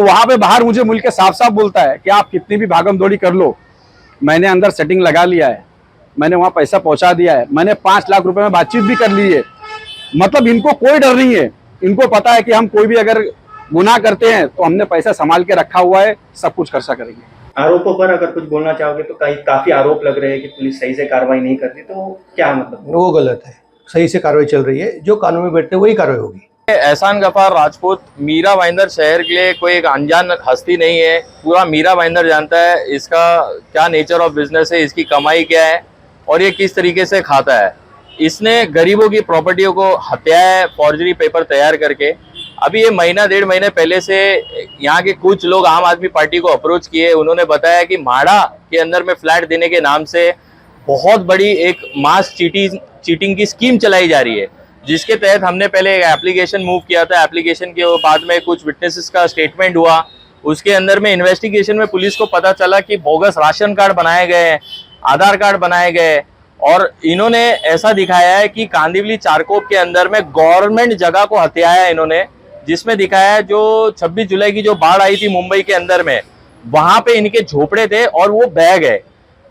वहां पे बाहर मुझे मिल के साफ साफ बोलता है कि आप कितनी भी भागम दौड़ी कर लो, मैंने अंदर सेटिंग लगा लिया है, मैंने वहां पैसा पहुंचा दिया है, मैंने 5 लाख रुपए में बातचीत भी कर ली है। मतलब इनको कोई डर नहीं है, इनको पता है कि हम कोई भी अगर गुनाह करते हैं तो हमने पैसा संभाल के रखा हुआ है, सब कुछ खर्चा करेंगे। आरोपों पर अगर कुछ बोलना चाहोगे तो काफी आरोप लग रहे हैं कि पुलिस सही से कार्रवाई नहीं करती, तो क्या मतलब? वो गलत है, सही से कार्रवाई चल रही है, जो कानून में बैठते वही कार्रवाई होगी। एहसान गफार राजपूत मीरा भाईंदर शहर के लिए कोई एक अनजान हस्ती नहीं है। पूरा मीरा भाईंदर जानता है इसका क्या नेचर ऑफ बिजनेस है, इसकी कमाई क्या है और ये किस तरीके से खाता है। इसने गरीबों की प्रॉपर्टियों को हत्याया है फॉर्जरी पेपर तैयार करके। अभी ये महीना 1.5 महीने पहले से यहाँ के कुछ लोग आम आदमी पार्टी को अप्रोच किए। उन्होंने बताया कि म्हाडा के अंदर में फ्लैट देने के नाम से बहुत बड़ी एक मास चीटिंग की स्कीम चलाई जा रही है, जिसके तहत हमने पहले एक एप्लीकेशन मूव किया था। एप्लीकेशन के बाद में कुछ विटनेसेस का स्टेटमेंट हुआ। उसके अंदर में इन्वेस्टिगेशन में पुलिस को पता चला कि बोगस राशन कार्ड बनाए गए, आधार कार्ड बनाए गए और इन्होंने ऐसा दिखाया है कि कांदिवली चारकोप के अंदर में गवर्नमेंट जगह को हत्याया इन्होंने, जिसमें दिखाया है जो 26 जुलाई की जो बाढ़ आई थी मुंबई के अंदर में, वहां पे इनके झोपड़े थे और वो बह गए।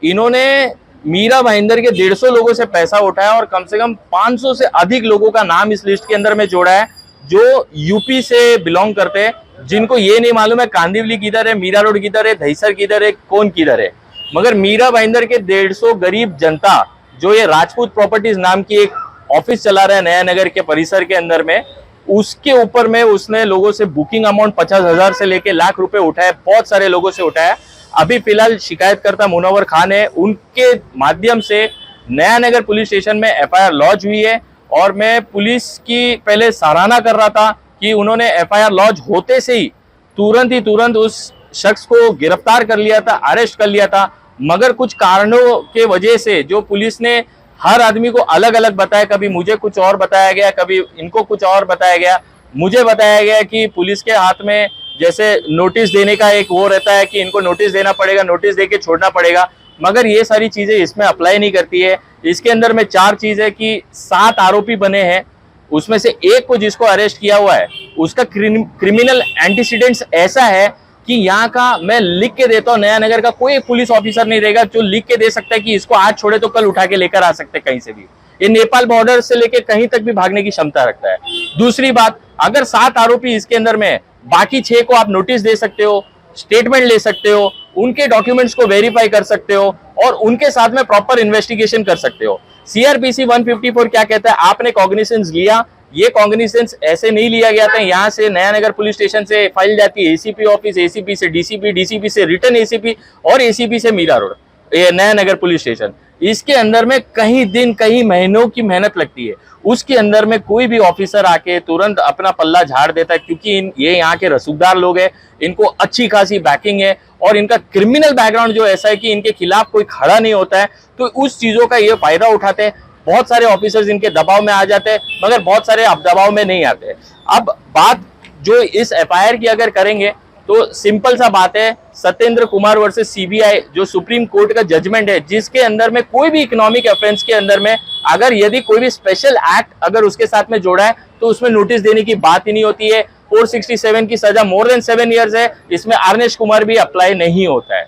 इन्होंने मीरा भाईंदर के 150 लोगों से पैसा उठाया और कम से कम 500 से अधिक लोगों का नाम इस लिस्ट के अंदर में जोड़ा है जो यूपी से बिलोंग करते हैं, जिनको ये नहीं मालूम है कांदिवली किधर है, मीरा रोड किधर है, दहीसर किधर है, कौन किधर है। मगर मीरा भाईंदर के 150 गरीब जनता जो ये राजपूत प्रॉपर्टीज नाम की एक ऑफिस चला रहा है नया नगर के परिसर के अंदर में, उसके ऊपर में उसने लोगों से बुकिंग अमाउंट 50,000 से लेके लाख रुपए उठाए, बहुत सारे लोगों से उठाया। अभी फिलहाल शिकायतकर्ता मुनव्वर खान है, उनके माध्यम से नया नगर पुलिस स्टेशन में एफआईआर लॉन्च हुई है और मैं पुलिस की पहले सराहना कर रहा था कि उन्होंने एफआईआर लॉन्च होते से ही तुरंत उस शख्स को गिरफ्तार कर लिया था, अरेस्ट कर लिया था। मगर कुछ कारणों के वजह से जो पुलिस ने हर आदमी को अलग अलग बताया, कभी मुझे कुछ और बताया गया, कभी इनको कुछ और बताया गया। मुझे बताया गया कि पुलिस के हाथ में जैसे नोटिस देने का एक वो रहता है कि इनको नोटिस देना पड़ेगा, नोटिस देके छोड़ना पड़ेगा, मगर ये सारी चीजें इसमें अप्लाई नहीं करती है। इसके अंदर में 4 चीज है कि 7 आरोपी बने हैं, उसमें से एक को जिसको अरेस्ट किया हुआ है उसका क्रिमिनल एंटीसीडेंट्स ऐसा है कि यहाँ का मैं लिख के देता हूँ, नया नगर का कोई पुलिस ऑफिसर नहीं रहेगा जो लिख के दे सकता है कि इसको आज छोड़े तो कल उठा के लेकर आ सकते कहीं से भी। ये नेपाल बॉर्डर से लेके कहीं तक भी भागने की क्षमता रखता है। दूसरी बात, अगर 7 आरोपी इसके अंदर में, बाकी 6 को आप नोटिस दे सकते हो, स्टेटमेंट ले सकते हो, उनके डॉक्यूमेंट्स को वेरीफाई कर सकते हो और उनके साथ में प्रॉपर इन्वेस्टिगेशन कर सकते हो। सीआरपीसी 154 क्या कहता है, आपने कॉग्निसेंस लिया, ये कॉग्निसेंस ऐसे नहीं लिया गया था। यहाँ से नया नगर पुलिस स्टेशन से फाइल जाती है एसीपी ऑफिस, एसीपी से डीसीपी, डीसीपी से रिटर्न एसीपी और एसीपी से मीरा रोड, ये नया नगर पुलिस स्टेशन। इसके अंदर में कई दिन कई महीनों की मेहनत लगती है। उसके अंदर में कोई भी ऑफिसर आके तुरंत अपना पल्ला झाड़ देता है, क्योंकि ये यहाँ के रसूखदार लोग हैं, इनको अच्छी खासी बैकिंग है और इनका क्रिमिनल बैकग्राउंड जो ऐसा है कि इनके खिलाफ कोई खड़ा नहीं होता है, तो उस चीजों का ये फायदा उठाते हैं। बहुत सारे ऑफिसर्स इनके दबाव में आ जाते हैं, मगर बहुत सारे अब दबाव में नहीं आते। अब बात जो इस एफआईआर की अगर करेंगे तो सिंपल सा बात है, सत्येंद्र कुमार वर्सेस सीबीआई जो सुप्रीम कोर्ट का जजमेंट है, जिसके अंदर में कोई भी इकोनॉमिक ऑफेंस के अंदर में अगर यदि कोई भी स्पेशल एक्ट अगर उसके साथ में जोड़ा है तो उसमें नोटिस देने की बात ही नहीं होती है। 467 की सजा मोर देन 7 इयर्स है, इसमें आर्नेश कुमार भी अप्लाई नहीं होता है।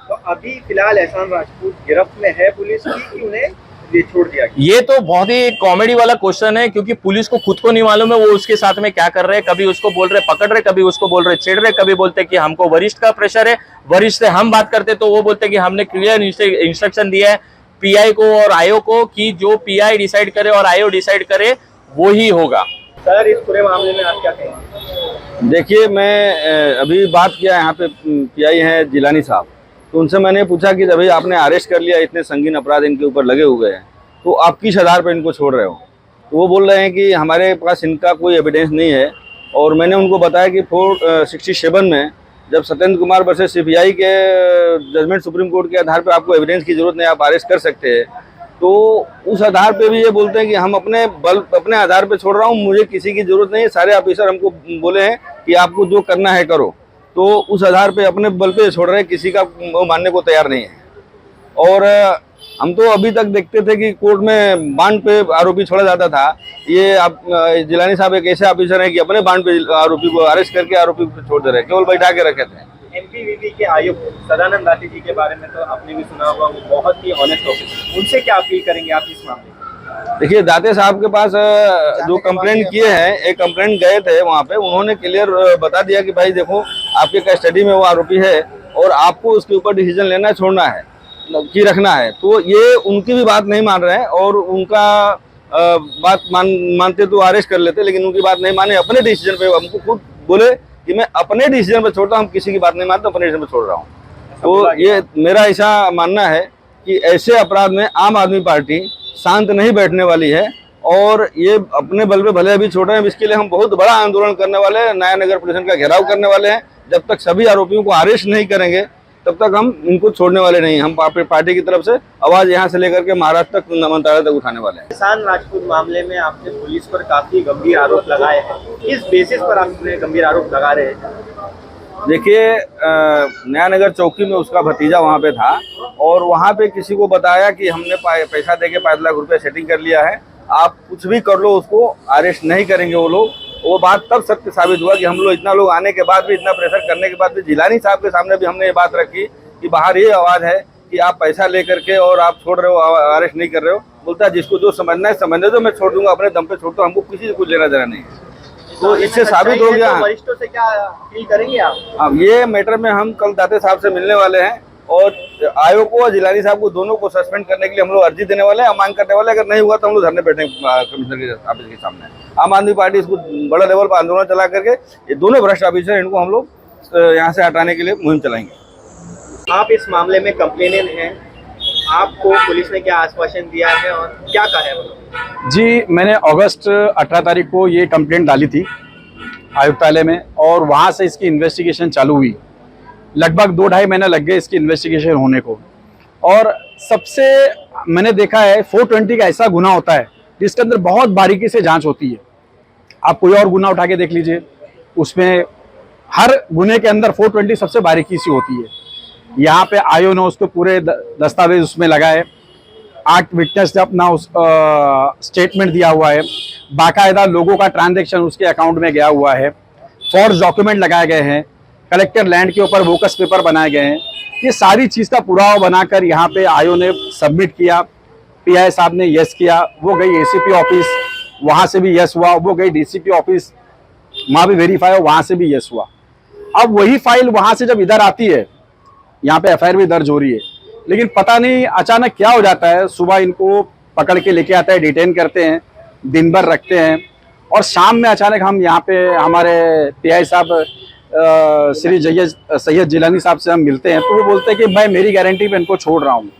तो अभी फिलहाल एहसान राजपूत गिरफ्त में है पुलिस की, उन्हें ये छोड़ दिया गया। ये तो बहुत ही कॉमेडी वाला क्वेश्चन है, क्योंकि पुलिस को खुद को नहीं मालूम है वो उसके साथ में क्या कर रहे हैं। कभी उसको बोल रहे पकड़ रहे, कभी उसको बोल रहे छेड़ रहे, कभी बोलते कि हमको वरिष्ठ का प्रेशर है, वरिष्ठ से हम बात करते तो वो बोलते कि हमने क्लियर इंस्ट्रक्शन दिया है पीआई को और आईओ को कि जो पीआई डिसाइड करे और आईओ डिसाइड करे वो ही होगा। सर, इस पूरे मामले में आप क्या कहेंगे? देखिए, मैं अभी बात किया, यहाँ पे पीआई हैं जिलानी साहब, तो उनसे मैंने पूछा कि अभी आपने अरेस्ट कर लिया, इतने संगीन अपराध इनके ऊपर लगे हुए हैं, तो आप किस आधार पर इनको छोड़ रहे हो? तो वो बोल रहे हैं कि हमारे पास इनका कोई एविडेंस नहीं है। और मैंने उनको बताया कि 467 में जब सत्येंद्र कुमार वर्सेस सीबीआई के जजमेंट सुप्रीम कोर्ट के आधार पर आपको एविडेंस की जरूरत नहीं, आप अरेस्ट कर सकते हैं, तो उस आधार पे भी ये बोलते हैं कि हम अपने आधार पे छोड़ रहा हूँ, मुझे किसी की जरूरत नहीं है, सारे ऑफिसर हमको बोले हैं कि आपको जो करना है करो, तो उस आधार पे अपने बल पे छोड़ रहे हैं, किसी का वो मानने को तैयार नहीं है। और हम तो अभी तक देखते थे कि कोर्ट में बांड पे आरोपी छोड़ा जाता था। ये आप जिलानी साहब एक ऐसे ऑफिसर हैं कि अपने बांड पे आरोपी को अरेस्ट करके आरोपी को छोड़ दे रहे हैं, केवल बैठा के रखे थे। एमपीवीवी के आयुक्त सदानंद दाते जी के बारे में तो आपने भी सुना होगा, वो बहुत ही ऑनेस्ट ऑफिसर, उनसे क्या अपील करेंगे आप इस मामले में? देखिए, दाते साहब के पास जो कंप्लेंट किए हैं, एक कंप्लेंट गए थे वहाँ पे, उन्होंने क्लियर बता दिया कि भाई देखो आपके कस्टडी में वो आरोपी है और आपको उसके ऊपर डिसीजन लेना छोड़ना है कि रखना है। तो ये उनकी भी बात नहीं मान रहे हैं और उनका बात मानते तो अरेस्ट कर लेते, लेकिन उनकी बात नहीं माने, अपने डिसीजन पे हमको खुद बोले कि मैं अपने डिसीजन पे छोड़ता हूँ, हम किसी की बात नहीं मानता, अपने डिसीजन पे छोड़ रहा हूँ। तो ये मेरा ऐसा मानना है कि ऐसे अपराध में आम आदमी पार्टी शांत नहीं बैठने वाली है और ये अपने बल पे भले अभी छोड़ रहे हैं, इसके लिए हम बहुत बड़ा आंदोलन करने वाले हैं, नया नगर पुलिस का घेराव करने वाले हैं। जब तक सभी आरोपियों को अरेस्ट नहीं करेंगे तब तक हम इनको छोड़ने वाले नहीं। हम पार्टी की तरफ से आवाज यहाँ से लेकर के महाराष्ट्र तक, मंत्रालय तक उठाने वाले हैं। एहसान राजपूत मामले में आपने पुलिस पर काफी गंभीर आरोप लगाए हैं, किस बेसिस पर आपने गंभीर आरोप लगा रहे हैं? देखिए, नया नगर चौकी में उसका भतीजा वहाँ पे था और वहाँ पे किसी को बताया कि हमने पैसा देके 5 लाख रुपए सेटिंग कर लिया है, आप कुछ भी कर लो, उसको अरेस्ट नहीं करेंगे वो लोग। वो बात तब सत्य साबित हुआ कि हम लोग इतना लोग आने के बाद भी, इतना प्रेशर करने के बाद भी, जिलानी साहब के सामने भी हमने ये बात रखी कि बाहर ये आवाज़ है कि आप पैसा लेकर के और आप छोड़ रहे हो, अरेस्ट नहीं कर रहे हो। बोलता है जिसको जो समझना है समझने दो, मैं छोड़ दूंगा, अपने दम पे छोड़ दो, हमको किसी से कुछ लेना देना नहीं है। तो इससे साबित हो गया। वरिष्ठों से क्या अपील करेंगे आप? अब ये मैटर में हम कल दाते साहब से मिलने वाले हैं और आयोग को और जिलानी साहब को दोनों को सस्पेंड करने के लिए हम लोग अर्जी देने वाले हैं, मांग करने वाले हैं। अगर नहीं हुआ तो हम लोग धरने बैठे कमिश्नर के ऑफिस के सामने। आम आदमी पार्टी इसको बड़ा लेवल पर आंदोलन चला करके ये दोनों भ्रष्ट ऑफिसर, इनको हम लोग यहाँ से हटाने के लिए मुहिम चलाएंगे। आप इस मामले में कंप्लेनेंट हैं, आपको पुलिस ने क्या आश्वासन दिया है और क्या कहा है? जी, मैंने अगस्त 18 तारीख को ये कंप्लेंट डाली थी आयुक्तालय में और वहाँ से इसकी इन्वेस्टिगेशन चालू हुई। लगभग 2-2.5 महीना लग गए इसकी इन्वेस्टिगेशन होने को। और सबसे मैंने देखा है 420 का ऐसा गुना होता है जिसके अंदर बहुत बारीकी से जांच होती है। आप कोई और गुना उठा के देख लीजिए, उसमें हर गुने के अंदर 420 सबसे बारीकी सी होती है। यहाँ पे आयो ने उसको पूरे दस्तावेज उसमें लगाए, 8 विटनेस ने अपना उस स्टेटमेंट दिया हुआ है, बाकायदा लोगों का ट्रांजैक्शन उसके अकाउंट में गया हुआ है, फॉर्ज डॉक्यूमेंट लगाए गए हैं, कलेक्टर लैंड के ऊपर वोकस पेपर बनाए गए हैं। ये सारी चीज़ का पुरावा बनाकर यहाँ पे आयो ने सबमिट किया, पीआई साहब ने यस किया, वो गई एसीपी ऑफिस, वहाँ से भी यस हुआ, वो गई डीसीपी ऑफिस, वहाँ भी वेरीफाई हुआ, वहाँ से भी यस हुआ। अब वही फाइल वहाँ से जब इधर आती है, यहाँ पे एफआईआर भी दर्ज हो रही है, लेकिन पता नहीं अचानक क्या हो जाता है। सुबह इनको पकड़ के लेके आते हैं, डिटेन करते हैं, दिन भर रखते हैं और शाम में अचानक हम यहाँ पे हमारे पीआई साहब श्री सैयद जिलानी साहब से हम मिलते हैं, तो वो बोलते हैं कि मैं मेरी गारंटी पे इनको छोड़ रहा हूँ।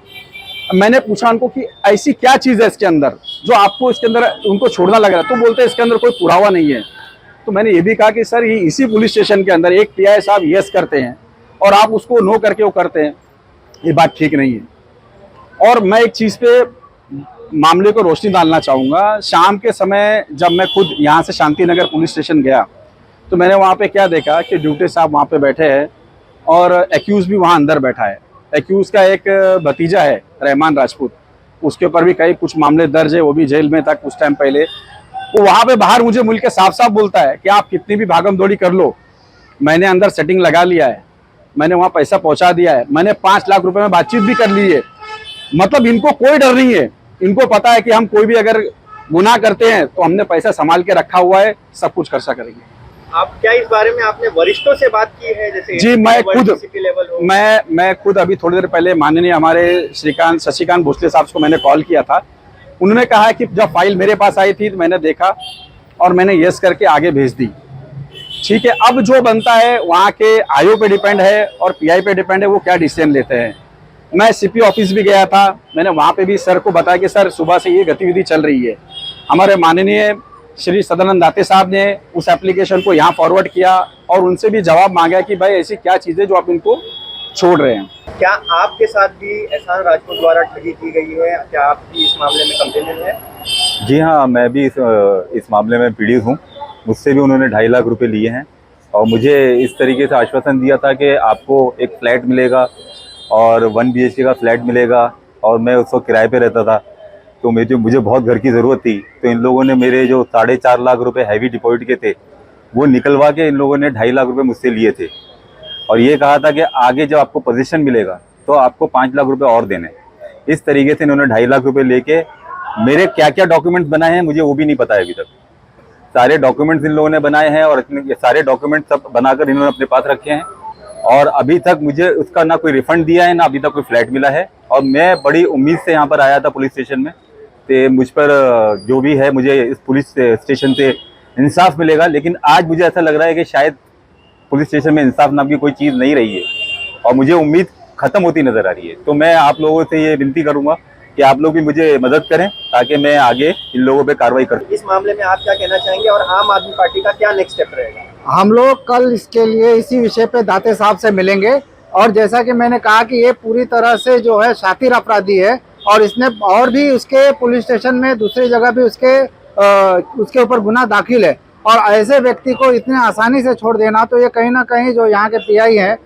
मैंने पूछा उनको कि ऐसी क्या चीज़ है इसके अंदर जो आपको इसके अंदर उनको छोड़ना लग रहा है, तो बोलते हैं इसके अंदर कोई पुरावा नहीं है। तो मैंने ये भी कहा कि सर ये इसी पुलिस स्टेशन के अंदर एक पीआई साहब यस करते हैं और आप उसको नो करके वो करते हैं, ये बात ठीक नहीं है। और मैं एक चीज़ पे मामले को रोशनी डालना चाहूँगा। शाम के समय जब मैं खुद यहाँ से शांति नगर पुलिस स्टेशन गया तो मैंने वहाँ पे क्या देखा कि ड्यूटी साहब वहाँ पे बैठे हैं और एक्यूज़ भी वहाँ अंदर बैठा है। एक्यूज़ का एक भतीजा है रहमान राजपूत, उसके ऊपर भी कई कुछ मामले दर्ज है, वो भी जेल में था कुछ टाइम पहले। वो वहाँ पे बाहर मुझे मिल के साफ साफ बोलता है कि आप कितनी भी भागम दौड़ी कर लो, मैंने अंदर सेटिंग लगा लिया है, मैंने वहाँ पैसा पहुँचा दिया है, मैंने 5 लाख रुपए में बातचीत भी कर ली है। मतलब इनको कोई डर नहीं है, इनको पता है कि हम कोई भी अगर गुनाह करते हैं तो हमने पैसा संभाल के रखा हुआ है, सब कुछ खर्चा करेंगे। आप क्या इस बारे में आपने वरिष्ठों से बात की है? जैसे जी, मैं खुद अभी थोड़ी देर पहले माननीय हमारे शशिकांत भोसले साहब को मैंने कॉल किया था। उन्होंने कहा कि जब फाइल मेरे पास आई थी तो मैंने देखा और मैंने यस करके आगे भेज दी। ठीक है, अब जो बनता है वहाँ के आईओ पे डिपेंड है और पीआई पे डिपेंड है वो क्या डिसीजन लेते हैं। मैं सीपी ऑफिस भी गया था, मैंने वहाँ पे भी सर को बताया कि सर सुबह से ये गतिविधि चल रही है। हमारे माननीय श्री सदानंद दाते साहब ने उस एप्लीकेशन को यहाँ फॉरवर्ड किया और उनसे भी जवाब मांगा कि भाई ऐसी क्या चीज़ें जो आप इनको छोड़ रहे हैं। क्या आपके साथ भी एहसान राजपूत द्वारा ठगी की गई है? क्या आप भी इस मामले में कंप्लेनेंट हैं? जी हाँ, मैं भी इस मामले में पीड़ित हूँ। मुझसे भी उन्होंने 2.5 लाख रुपए लिए हैं और मुझे इस तरीके से आश्वासन दिया था कि आपको एक फ्लैट मिलेगा और 1 BHK का फ्लैट मिलेगा और मैं उस वक्त किराए पे रहता था। तो मुझे बहुत घर की ज़रूरत थी, तो इन लोगों ने मेरे जो 4.5 लाख रुपए हैवी डिपॉजिट के थे वो निकलवा के इन लोगों ने 2.5 लाख रुपए मुझसे लिए थे, और ये कहा था कि आगे जब आपको पोजीशन मिलेगा तो आपको 5 लाख रुपए और देने। इस तरीके से इन्होंने 2.5 लाख रुपए लेके मेरे क्या क्या डॉक्यूमेंट्स बनाए हैं मुझे वो भी नहीं पता है अभी तक। सारे डॉक्यूमेंट्स इन लोगों ने बनाए हैं और ये सारे डॉक्यूमेंट्स सब बनाकर इन्होंने अपने पास रखे हैं, और अभी तक मुझे उसका ना कोई रिफंड दिया है ना अभी तक कोई फ्लैट मिला है। और मैं बड़ी उम्मीद से यहाँ पर आया था पुलिस स्टेशन में, तो मुझ पर जो भी है मुझे इस पुलिस स्टेशन से इंसाफ मिलेगा, लेकिन आज मुझे ऐसा लग रहा है कि शायद पुलिस स्टेशन में इंसाफ नाम की कोई चीज़ नहीं रही है और मुझे उम्मीद खत्म होती नज़र आ रही है। तो मैं आप लोगों से ये विनती करूँगा कि आप लोग भी मुझे मदद करें ताकि मैं आगे इन लोगों पे कार्रवाई कर सकूं। इस मामले में आप क्या कहना चाहेंगे और आम आदमी पार्टी का क्या नेक्स्ट स्टेप रहेगा? हम लोग कल इसके लिए इसी विषय पे दाते साहब से मिलेंगे, और जैसा कि मैंने कहा कि ये पूरी तरह से जो है शातिर अपराधी है, और इसने और भी उसके पुलिस स्टेशन में दूसरी जगह भी उसके ऊपर गुनाह दाखिल है, और ऐसे व्यक्ति को इतने आसानी से छोड़ देना तो ये कहीं ना कहीं जो यहाँ के पीआई हैं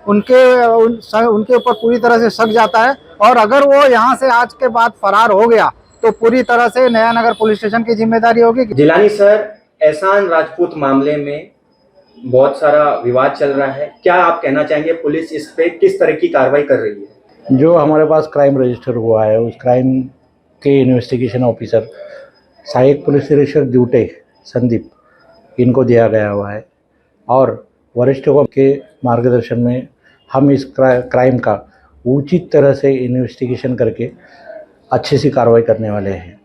उनके ऊपर पूरी तरह से शक जाता है, और अगर वो यहाँ से आज के बाद फरार हो गया तो पूरी तरह से नया नगर पुलिस स्टेशन की जिम्मेदारी होगी। जिलानी सर, एहसान राजपूत मामले में बहुत सारा विवाद चल रहा है, क्या आप कहना चाहेंगे पुलिस इस पे किस तरह की कार्रवाई कर रही है? जो हमारे पास क्राइम रजिस्टर हुआ है उस क्राइम के इन्वेस्टिगेशन ऑफिसर सहायक पुलिस निरीक्षक ड्यूटी संदीप इनको दिया गया हुआ है, और वरिष्ठों के मार्गदर्शन में हम इस क्राइम का उचित तरह से इन्वेस्टिगेशन करके अच्छी सी कार्रवाई करने वाले हैं।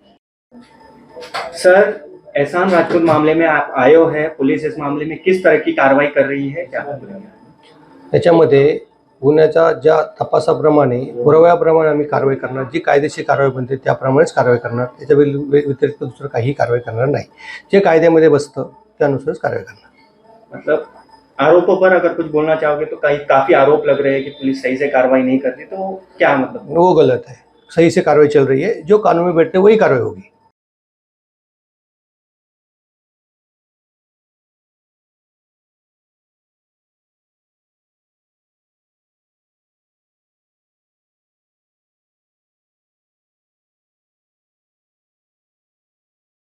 सर, एहसान राजपूत मामले में आप आए हो हैं, पुलिस इस मामले में किस तरह की कार्रवाई कर रही है, क्या? त्याच्यामध्ये गुन्ह्याच्या ज्या तपासाप्रमाणे पुराव्याप्रमाणे आम्ही कारवाई करणार, जी कायदेशीर कारवाई बनते त्याप्रमाणेच कारवाई करणार, त्याच्या व्यतिरिक्त दुसरं काही कारवाई करणार नाही। जे कायद्यामध्ये बसतं त्यानुसारच कारवाई करणार। मतलब आरोपों पर अगर कुछ बोलना चाहोगे तो काफी आरोप लग रहे हैं कि पुलिस सही से कार्रवाई नहीं कर रही, तो क्या मतलब? वो गलत है, सही से कार्रवाई चल रही है, जो कानून में बैठते वही कार्रवाई होगी।